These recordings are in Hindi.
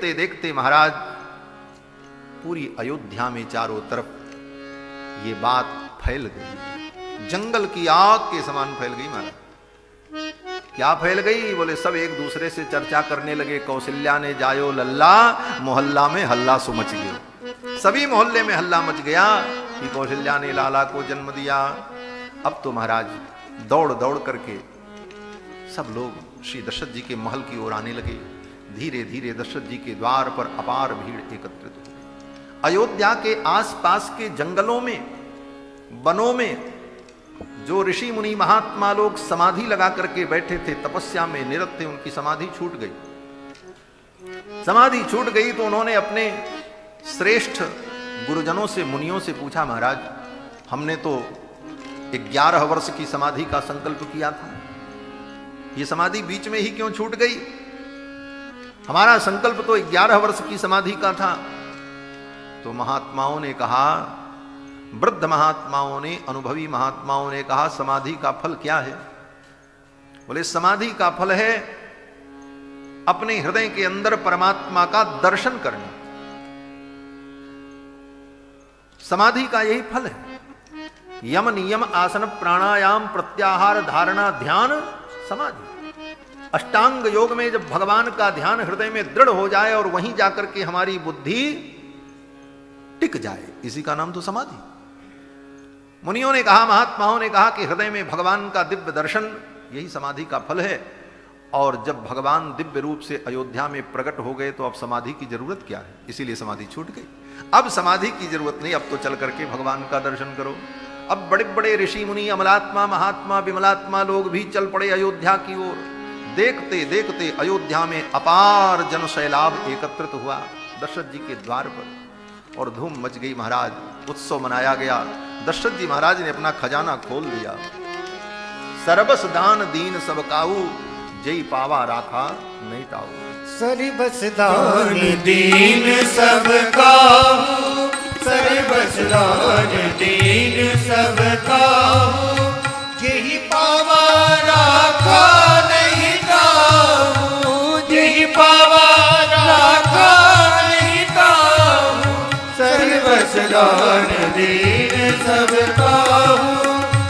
देखते देखते महाराज पूरी अयोध्या में चारों तरफ ये बात फैल गई, जंगल की आग के समान फैल गई महाराज। क्या फैल गई? बोले सब एक दूसरे से चर्चा करने लगे, कौशल्या ने जायो लल्ला, मोहल्ला में हल्ला सो मच गया। सभी मोहल्ले में हल्ला मच गया कि कौशल्या ने लाला को जन्म दिया। अब तो महाराज दौड़ दौड़ करके सब लोग श्री दशरथ जी के महल की ओर आने लगे। धीरे धीरे दशरथ जी के द्वार पर अपार भीड़ एकत्रित हो गई। अयोध्या के आसपास के जंगलों में, वनों में जो ऋषि मुनि महात्मा लोग समाधि लगा करके बैठे थे, तपस्या में निरत थे, उनकी समाधि छूट गई। समाधि छूट गई तो उन्होंने अपने श्रेष्ठ गुरुजनों से, मुनियों से पूछा, महाराज हमने तो 11 वर्ष की समाधि का संकल्प किया था, ये समाधि बीच में ही क्यों छूट गई? हमारा संकल्प तो 11 वर्ष की समाधि का था। तो महात्माओं ने कहा, वृद्ध महात्माओं ने, अनुभवी महात्माओं ने कहा, समाधि का फल क्या है? बोले समाधि का फल है अपने हृदय के अंदर परमात्मा का दर्शन करना। समाधि का यही फल है। यम नियम आसन प्राणायाम प्रत्याहार धारणा ध्यान समाधि। अष्टांग योग में जब भगवान का ध्यान हृदय में दृढ़ हो जाए और वहीं जाकर के हमारी बुद्धि टिक जाए, इसी का नाम तो समाधि। मुनियों ने कहा, महात्माओं ने कहा कि हृदय में भगवान का दिव्य दर्शन यही समाधि का फल है। और जब भगवान दिव्य रूप से अयोध्या में प्रकट हो गए तो अब समाधि की जरूरत क्या है? इसीलिए समाधि छूट गई। अब समाधि की जरूरत नहीं, अब तो चल करके भगवान का दर्शन करो। अब बड़े बड़े ऋषि मुनि, अमलात्मा, महात्मा, विमलात्मा लोग भी चल पड़े अयोध्या की ओर। देखते देखते अयोध्या में अपार जन सैलाब एकत्रित हुआ दशरथ जी के द्वार पर और धूम मच गई महाराज। उत्सव मनाया गया। दशरथ जी महाराज ने अपना खजाना खोल दिया। सरबस दान दीन सब काऊ, जय पावा राखा नहीं ताऊ। सरबस दान दीन सब काऊ, सरबस दान दीन सब काऊ, जय पावा राखा नहीं ताऊ, जय पावा राखा नहीं ताऊ। सरबस दान दीन सब काऊ,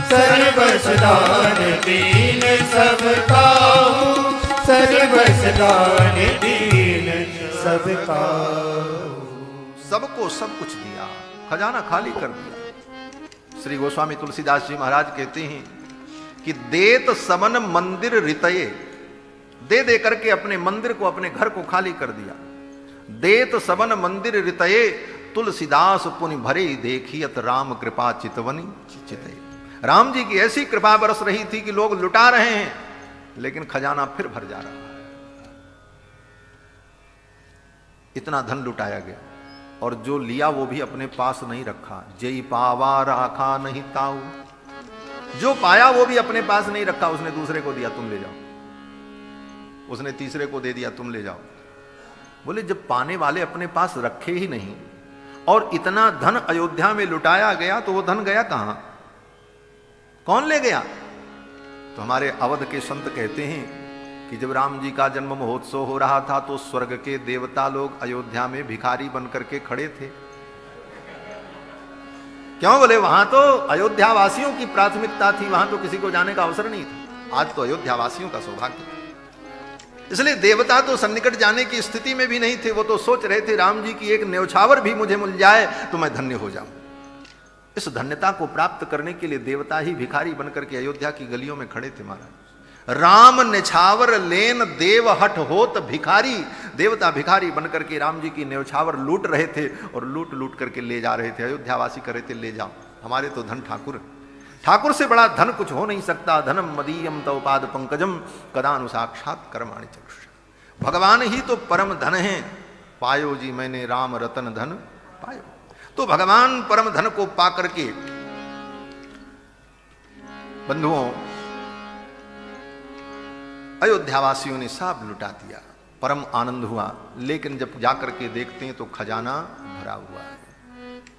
सरबस दान दीन सब काऊ, सरबस दान दीन सब काऊ। सबको सब कुछ दिया, खजाना खाली कर दिया। श्री गोस्वामी तुलसीदास जी महाराज कहते हैं कि देत समन मंदिर रितये, दे दे करके अपने मंदिर को, अपने घर को खाली कर दिया। देत सबन मंदिर रितये, तुलसीदास पुनि भरे देखियत राम कृपा चितवनी चितये। राम जी की ऐसी कृपा बरस रही थी कि लोग लुटा रहे हैं लेकिन खजाना फिर भर जा रहा है। इतना धन लुटाया गया और जो लिया वो भी अपने पास नहीं रखा। जय पावा राखा नहीं ताऊ, जो पाया वो भी अपने पास नहीं रखा, उसने दूसरे को दिया, तुम ले जाओ। उसने तीसरे को दे दिया, तुम ले जाओ। बोले जब पाने वाले अपने पास रखे ही नहीं और इतना धन अयोध्या में लुटाया गया तो वो धन गया कहां? कौन ले गया? तो हमारे अवध के संत कहते हैं कि जब राम जी का जन्म महोत्सव हो रहा था तो स्वर्ग के देवता लोग अयोध्या में भिखारी बनकर के खड़े थे। क्यों? बोले वहां तो अयोध्या वासियों की प्राथमिकता थी, वहां तो किसी को जाने का अवसर नहीं था। आज तो अयोध्या वासियों का सौभाग्य था। इसलिए देवता तो सन्निकट जाने की स्थिति में भी नहीं थे। वो तो सोच रहे थे राम जी की एक न्यौछावर भी मुझे मिल जाए तो मैं धन्य हो जाऊं। इस धन्यता को प्राप्त करने के लिए देवता ही भिखारी बनकर के अयोध्या की गलियों में खड़े थे महाराज। राम निछावर लेन देव हट होत भिखारी, देवता भिखारी बनकर के राम जी की न्यौछावर लूट रहे थे और लूट लूट करके ले जा रहे थे। अयोध्यावासी कर रहे थे ले जाओ, हमारे तो धन ठाकुर, ठाकुर से बड़ा धन कुछ हो नहीं सकता। धनम मदीयम तव पाद पंकजम कदानु साक्षात कर्माणि चक्षुष। भगवान ही तो परम धन है। पायो जी मैंने राम रतन धन पायो। तो भगवान परम धन को पा करके बंधुओं अयोध्यावासियों ने सब लुटा दिया। परम आनंद हुआ। लेकिन जब जाकर के देखते हैं तो खजाना भरा हुआ है।